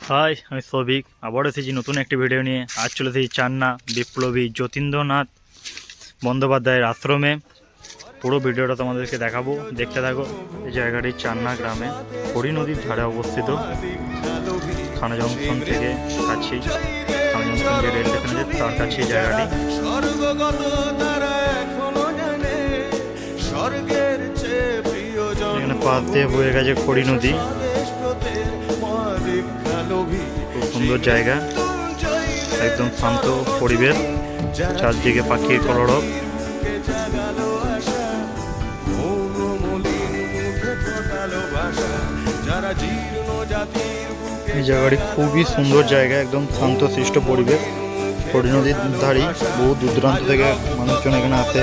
High, আমি সৌভিক। আবার এসেছি নতুন একটি ভিডিও নিয়ে। আজ চলে এসেছি চান্না বিপ্লবী যতীন্দ্রনাথ বন্দ্যোপাধ্যায়ের আশ্রমে। পুরো ভিডিওটা তোমাদেরকে দেখাবো, দেখতে থাকো। এই জায়গাটি চান্না গ্রামে হরি নদীর ধারে অবস্থিত। থানা জংশন থেকে কাছেই, থানা জংশন যে রেল স্টেশন আছে তার কাছেই জায়গাটি। এখানে পাশ দিয়ে বয়ে গেছে খড়ি নদী। খুব সুন্দর জায়গা, একদম শান্ত পরিবেশ, চারদিকে পাখির কলরব। এই জায়গাটি খুবই সুন্দর জায়গা, একদম শান্ত সৃষ্ট পরিবেশ। খড়ি নদীর ধারেই বহু দূর দূরান্ত থেকে মানুষজন এখানে আসে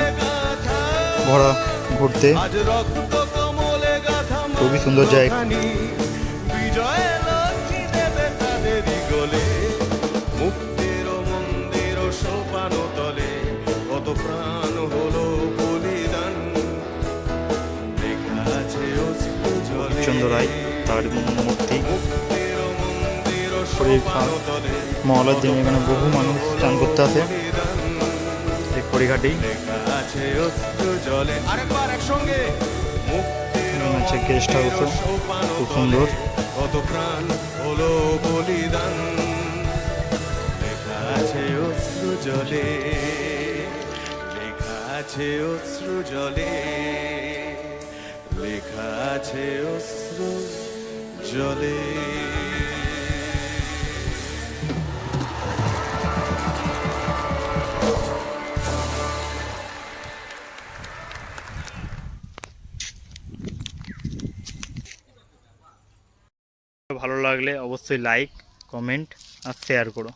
ঘুরতে। খুবই সুন্দর জায়গা। চন্দ্র রায় তার মূর্তি। মহলার দিন এখানে বহু মানুষ স্নান করতে আসে এই খড়িঘাটি। আছে গেস্ট হাউসও খুব সুন্দর। কত প্রাণ হলো বলিদান, লেখা আছে অশ্রু জলে, লেখা আছে অশ্রু জলে, লেখা আছে অশ্রু জলে। ভালো লাগলে অবশ্যই লাইক, কমেন্ট আর শেয়ার করো।